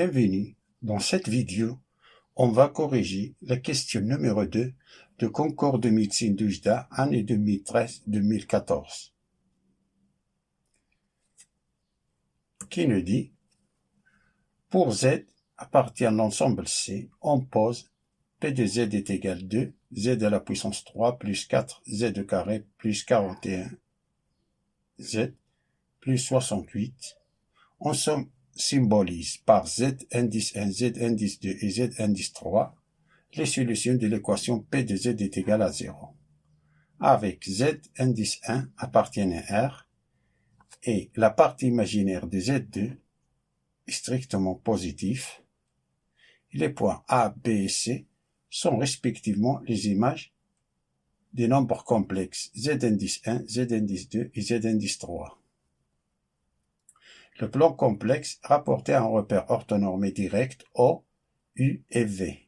Bienvenue. Dans cette vidéo, on va corriger la question numéro 2 de concours de médecine d'UJDA, année 2013-2014, qui nous dit: pour Z appartient à l'ensemble C, on pose P de Z est égal à 2, Z à la puissance 3 plus 4, Z au carré plus 41, Z plus 68. On symbolise par Z indice 1, Z indice 2 et Z indice 3 les solutions de l'équation P de Z est égal à 0. Avec Z indice 1 appartient à R et la partie imaginaire de Z2 est strictement positive. Les points A, B et C sont respectivement les images des nombres complexes Z indice 1, Z indice 2 et Z indice 3. Le plan complexe rapporté à un repère orthonormé direct O, U et V.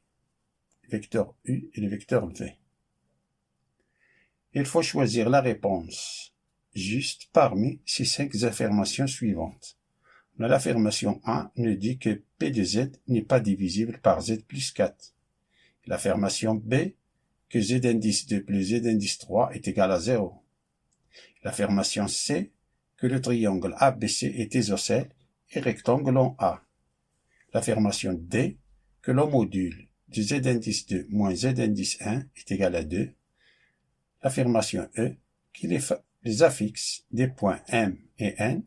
Le vecteur U et le vecteur V. Il faut choisir la réponse juste parmi ces 5 affirmations suivantes. L'affirmation 1 nous dit que P de Z n'est pas divisible par Z plus 4. L'affirmation B, que Z indice 2 plus Z indice 3 est égal à 0. L'affirmation C, que le triangle ABC est isocèle et rectangle en A. L'affirmation D, que le module de Z indice 2 moins Z indice 1 est égal à 2. L'affirmation E, que les affixes des points M et N,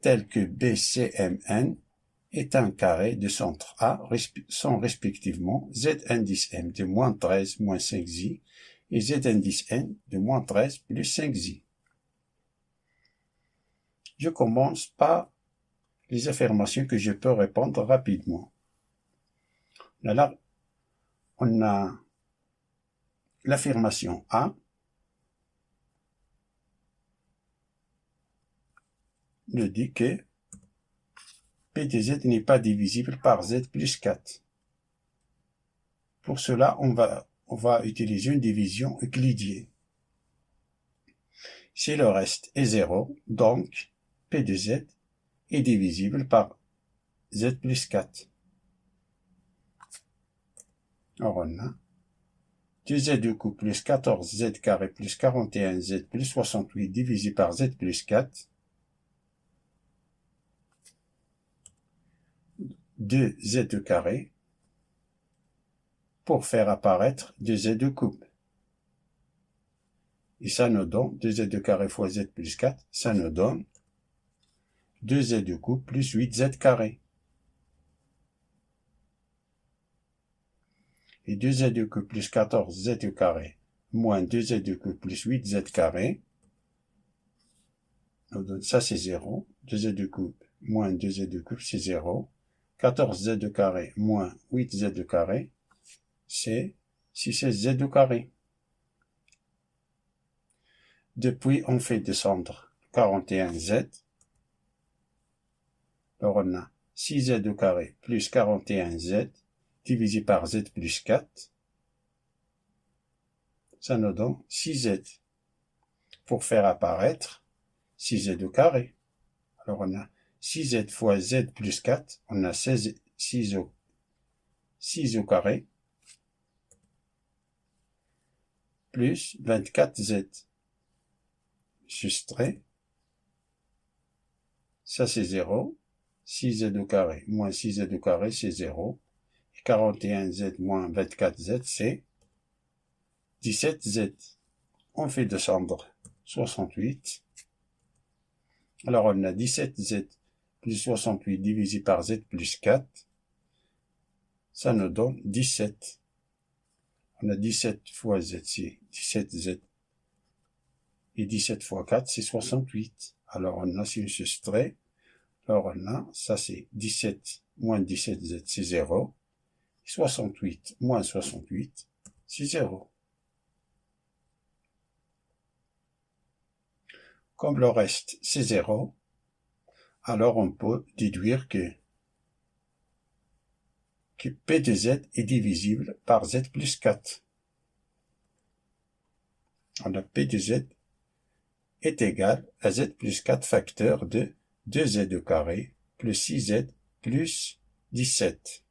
tels que BCMN, est un carré de centre A sont respectivement Z indice M de moins 13 moins 5Z et Z indice N de moins 13 plus 5Z. Je commence par les affirmations que je peux répondre rapidement. On a l'affirmation A nous dit que P de Z n'est pas divisible par Z plus 4. Pour cela, on va utiliser une division euclidienne. Si le reste est 0, donc P de Z est divisible par Z plus 4. Alors on a 2Z du coup plus 14Z carré plus 41Z plus 68 divisé par Z plus 4. 2Z au carré pour faire apparaître 2Z au couple. Et ça nous donne 2Z au carré fois Z plus 4, ça nous donne 2Z au couple plus 8Z carré. Et 2Z au couple plus 14Z au carré moins 2Z au couple plus 8Z carré nous donne ça, c'est 0. 2Z au couple moins 2Z au couple, c'est 0. 14Z au carré moins 8Z au carré, c'est 6Z au carré. Depuis, on fait descendre 41Z. Alors, on a 6Z au carré plus 41Z divisé par Z plus 4. Ça nous donne 6Z. Pour faire apparaître 6Z au carré. Alors, on a 6Z fois Z plus 4. On a 6 au carré plus 24Z. Soustrait. Ça, c'est 0. 6Z au carré moins 6Z au carré, c'est 0. Et 41Z moins 24Z, c'est 17Z. On fait descendre 68. Alors, on a 17Z plus 68 divisé par Z plus 4. Ça nous donne 17. On a 17 fois Z, c'est 17Z. Et 17 fois 4, c'est 68. Alors, on a, si on se soustrait, alors on a, ça c'est 17 moins 17Z, c'est 0. 68 moins 68, c'est 0. Comme le reste, c'est 0, alors on peut déduire que P de Z est divisible par Z plus 4. On a P de Z est égal à Z plus 4 facteur de 2Z au carré plus 6Z plus 17.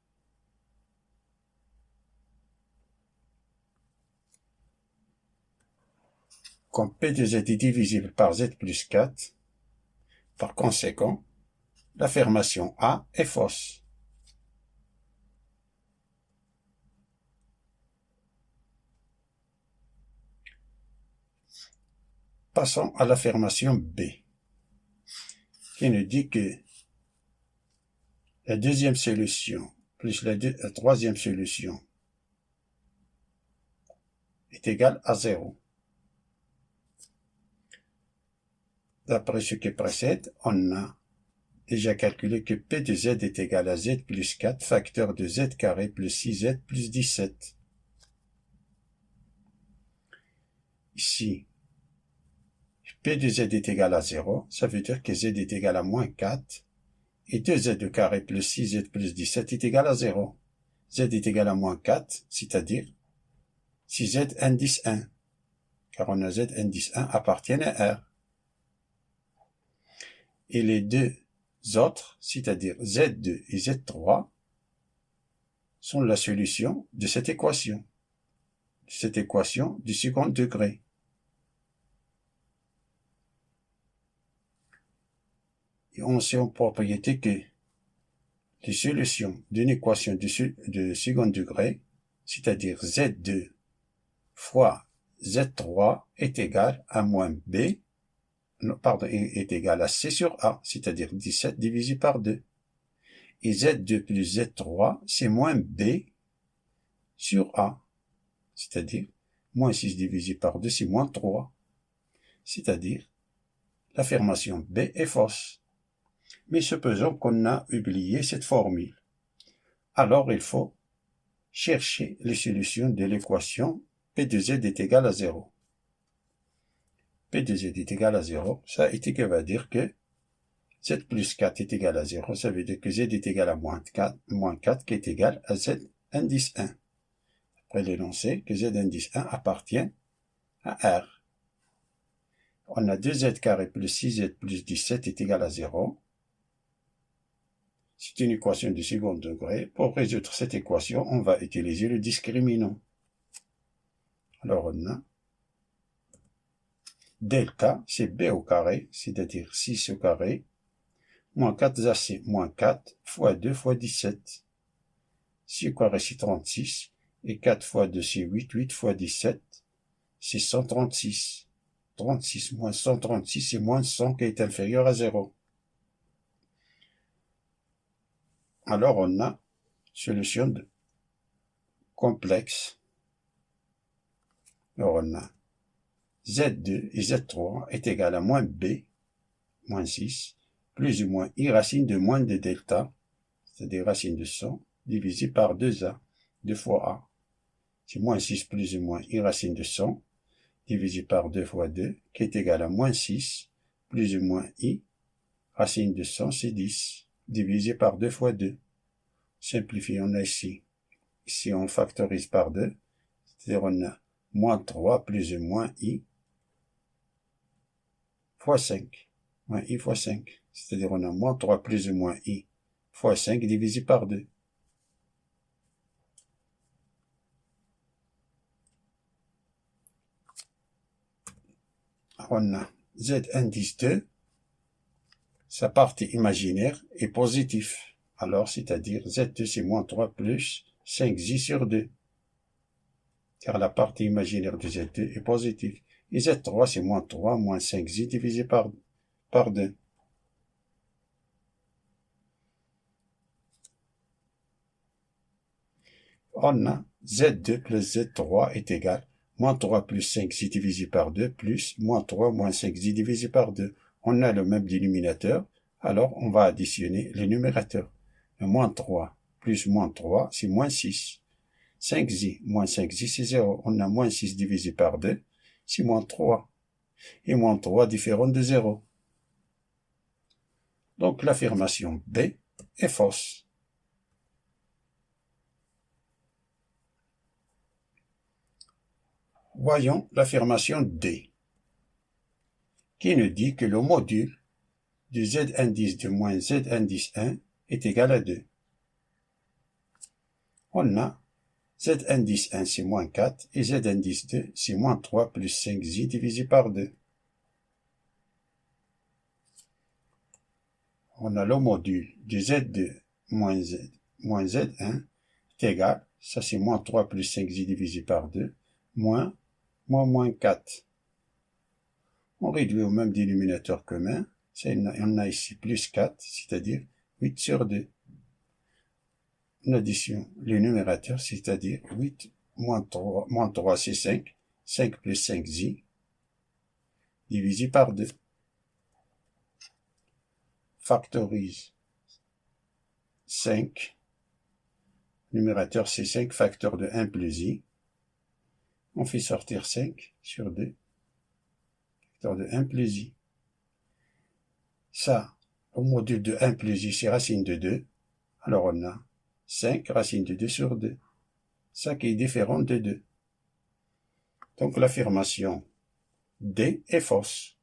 Comme P de Z est divisible par Z plus 4, par conséquent, l'affirmation A est fausse. Passons à l'affirmation B, qui nous dit que la deuxième solution plus la troisième solution est égale à 0. D'après ce qui précède, on a déjà calculé que P de Z est égal à Z plus 4, facteur de Z carré plus 6Z plus 17. Ici, P de Z est égal à 0, ça veut dire que Z est égal à moins 4, et 2Z au carré plus 6Z plus 17 est égal à 0. Z est égal à moins 4, c'est-à-dire si Z indice 1, car on a Z indice 1 appartiennent à R. Et les deux autres, c'est-à-dire Z2 et Z3, sont la solution de cette équation du second degré. Et on sait en propriété que les solutions d'une équation de second degré, c'est-à-dire Z2 fois Z3 est égal à moins B, est égal à C sur A, c'est-à-dire 17 divisé par 2. Et Z2 plus Z3, c'est moins B sur A, c'est-à-dire moins 6 divisé par 2, c'est moins 3. C'est-à-dire, l'affirmation B est fausse. Mais supposons qu'on a oublié cette formule. Alors il faut chercher les solutions de l'équation P de Z est égal à 0. P de Z est égal à 0, ça va dire que Z plus 4 est égal à 0, ça veut dire que Z est égal à moins 4 qui est égal à Z indice 1. Après l'énoncé, que Z indice 1 appartient à R. On a 2Z carré plus 6Z plus 17 est égal à 0. C'est une équation de second degré. Pour résoudre cette équation, on va utiliser le discriminant. Alors on a delta, c'est B au carré, c'est-à-dire 6 au carré, moins 4AC, moins 4, fois 2 fois 17. 6 au carré, c'est 36, et 4 fois 2, c'est 8, 8 fois 17, c'est 136. 36 moins 136, c'est moins 100 qui est inférieur à 0. Alors on a solution complexe. Alors on a Z2 et Z3 est égal à moins B, moins 6, plus ou moins I racine de moins de delta, c'est-à-dire racine de 100, divisé par 2A, 2 fois A. C'est moins 6 plus ou moins I racine de 100, divisé par 2 fois 2, qui est égal à moins 6, plus ou moins I, racine de 100, c'est 10, divisé par 2 fois 2. Simplifions, on a ici. Ici, on factorise par 2, c'est-à-dire on a moins 3 plus ou moins I fois 5. Moins I fois 5. C'est-à-dire on a moins 3 plus ou moins I fois 5 divisé par 2. On a Z indice 2, sa partie imaginaire est positive. Alors, c'est-à-dire Z2 c'est moins 3 plus 5Z sur 2. Car la partie imaginaire de Z2 est positive. Et Z3 c'est moins 3 moins 5Z divisé par 2. On a Z2 plus Z3 est égal moins 3 plus 5Z divisé par 2 plus moins 3 moins 5Z divisé par 2. On a le même dénominateur, alors on va additionner les numérateurs. Le moins 3 plus moins 3, c'est moins 6. 5Z moins 5Z, c'est 0. On a moins 6 divisé par 2, c'est moins 3. Et moins 3 différent de 0. Donc l'affirmation B est fausse. Voyons l'affirmation D, qui nous dit que le module du Z indice de moins Z indice 1 est égal à 2. on a Z indice 1, c'est moins 4, et Z indice 2, c'est moins 3 plus 5Z divisé par 2. On a le module de Z2 moins Z1 est égal, ça c'est moins 3 plus 5Z divisé par 2, moins 4. On réduit au même dénominateur commun, on a ici plus 4, c'est-à-dire 8 sur 2. En addition, le numérateur, c'est-à-dire 8 moins 3 c'est 5, 5 plus 5Z, divisé par 2. Factorise 5, numérateur c'est 5, facteur de 1 plus I. On fait sortir 5 sur 2, facteur de 1 plus I. Ça, au module de 1 plus I, c'est racine de 2. Alors on a 5 racine de 2 sur 2. Ça qui est différent de 2. Donc l'affirmation D est fausse.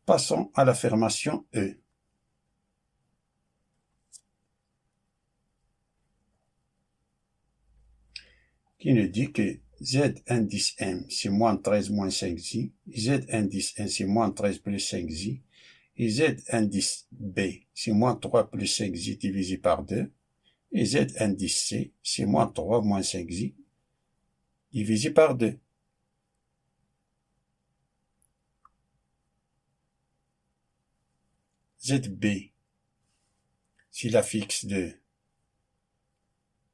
Passons à l'affirmation E. Qui nous dit que Z indice M c'est moins 13 moins 5Z, Z indice N c'est moins 13 plus 5Z, et Z indice B c'est moins 3 plus 5Z divisé par 2, et Z indice C c'est moins 3 moins 5Z divisé par 2. ZB, c'est l'affixe de,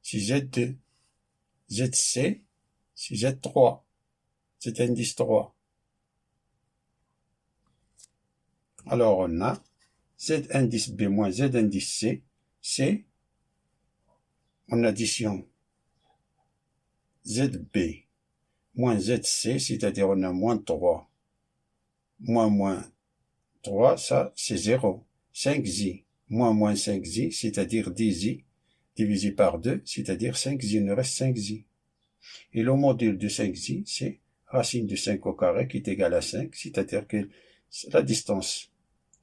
c'est Z2. ZC, c'est Z3. Z indice 3. Alors on a Z indice B moins Z indice C, c'est en addition ZB moins ZC, c'est-à-dire on a moins 3, moins 3, ça c'est 0. 5Z moins 5Z, c'est-à-dire 10Z, divisé par 2, c'est-à-dire 5Z, il nous reste 5Z. Et le module de 5Z, c'est racine de 5 au carré qui est égal à 5, c'est-à-dire que la distance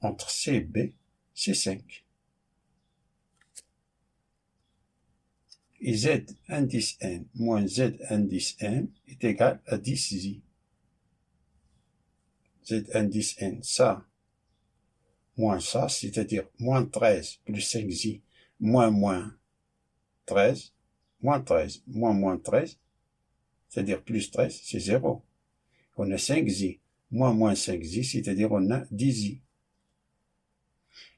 entre C et B, c'est 5. Et Z indice N moins Z indice M est égal à 10Z. Z indice N, ça, moins ça, c'est-à-dire moins 13 plus 5Z, moins 13, moins 13, moins 13, c'est-à-dire plus 13, c'est 0. On a 5Z, moins 5Z, c'est-à-dire on a 10Z.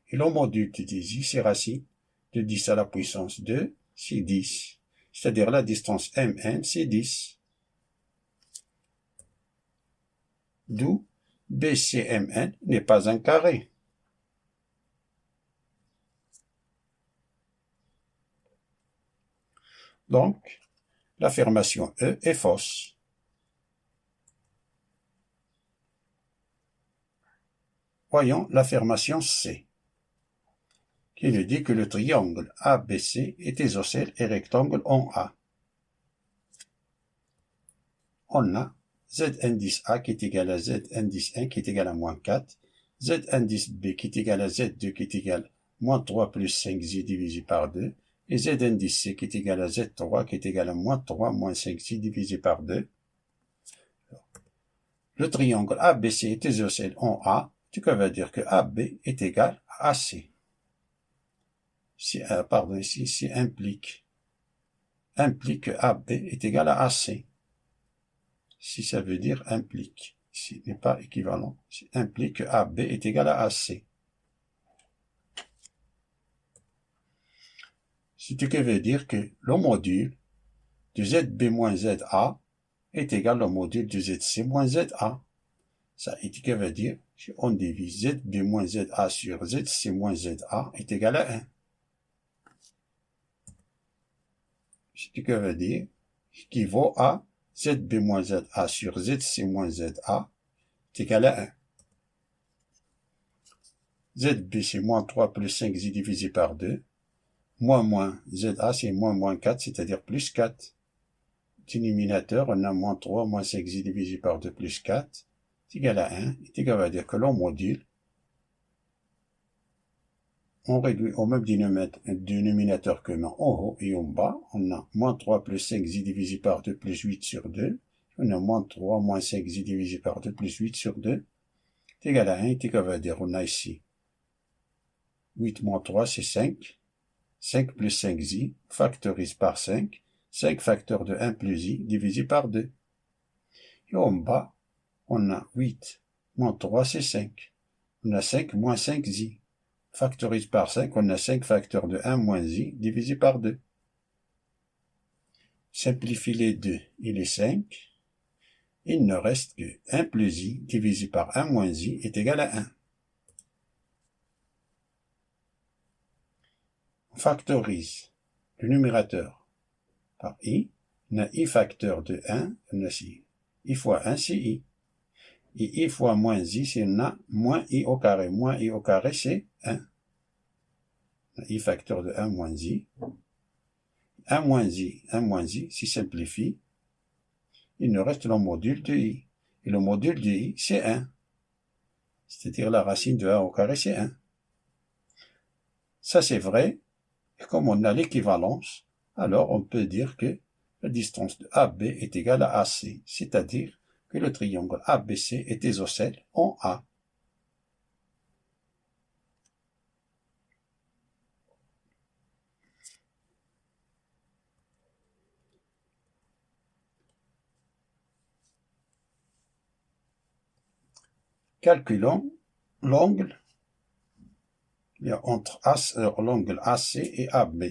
Et le module de 10Z, c'est racine de 10 à la puissance 2, c'est 10. C'est-à-dire la distance MN, c'est 10. D'où BCMN n'est pas un carré. Donc, l'affirmation E est fausse. Voyons l'affirmation C, qui nous dit que le triangle ABC est isocèle et rectangle en A. On a Z indice A qui est égal à Z indice 1 qui est égal à moins 4, Z indice B qui est égal à Z2 qui est égal à moins 3 plus 5Z divisé par 2, et Z indice C qui est égal à Z3 qui est égal à moins 3 moins 5Z divisé par 2. Le triangle ABC est isocèle en A, ce qui veut dire que AB est égal à AC. Ici implique que AB est égal à AC. Si ça veut dire implique, ici n'est pas équivalent, implique que AB est égal à AC. Ce qui veut dire que le module de ZB moins ZA est égal au module de ZC moins ZA. Ça veut dire que on divise ZB moins ZA sur ZC moins ZA est égal à 1. Ce qui veut dire équivaut à ZB moins ZA sur ZC moins ZA est égal à 1. ZB c'est moins 3 plus 5Z divisé par 2. Moins ZA c'est moins 4, c'est-à-dire plus 4. Dénominateur, on a moins 3 moins 5Z divisé par 2 plus 4. est égal à 1, est égal à dire que l'on module, on réduit au même dénominateur que en haut et en bas. On a moins 3 plus 5z divisé par 2 plus 8 sur 2. On a moins 3 moins 5z divisé par 2 plus 8 sur 2. Est égal à 1, est égal à dire, on a ici 8 moins 3, c'est 5. 5 plus 5z, factorise par 5. 5 facteurs de 1 plus i divisé par 2. Et en bas, on a 8 moins 3, c'est 5. On a 5 moins 5z. Factorise par 5, on a 5 facteurs de 1 moins i divisé par 2. Simplifie les 2 et les 5. Il ne reste que 1 plus i divisé par 1 moins i est égal à 1. On factorise le numérateur par i. On a i facteur de 1, on a i. I fois 1, c'est i. Et i fois moins i, c'est on a moins i au carré. Moins i au carré, c'est 1. I facteur de 1 moins i. 1 moins i, si simplifie. Il nous reste le module de i. Et le module de i, c'est 1. C'est-à-dire la racine de 1 au carré, c'est 1. Ça, c'est vrai. Et comme on a l'équivalence, alors on peut dire que la distance de AB est égale à AC. C'est-à-dire que le triangle ABC est isocèle en A. Calculons l'angle entre l'angle AC et AB.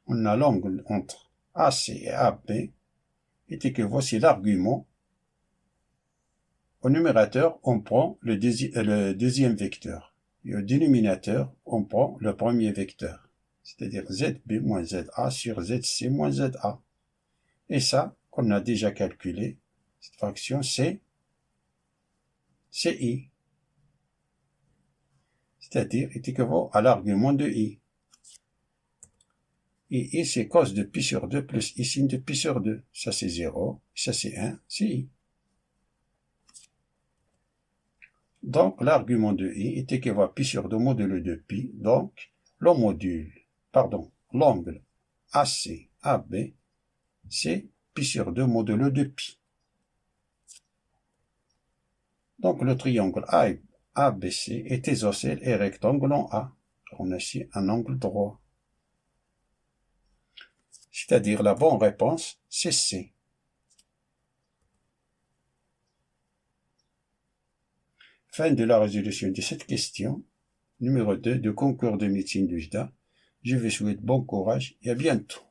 On a l'angle entre AC et AB, et que voici l'argument. Au numérateur, on prend le deuxième vecteur. Et au dénominateur, on prend le premier vecteur. C'est-à-dire ZB moins ZA sur ZC moins ZA. Et ça, qu'on a déjà calculé, cette fraction, c'est i. C'est-à-dire, est équivalent à l'argument de i. Et i, c'est cos de pi sur 2 plus i sin de pi sur 2. Ça, c'est 0. Ça, c'est 1. C'est i. Donc, l'argument de i est équivalent à pi sur 2 modulo de pi. Donc, l'angle AC-AB, c'est pi sur 2 modulo de pi. Donc, le triangle ABC est isocèle et rectangle en A. On a ici un angle droit. C'est-à-dire la bonne réponse, c'est C. Fin de la résolution de cette question, numéro 2 de concours de médecine du JDA. Je vous souhaite bon courage et à bientôt.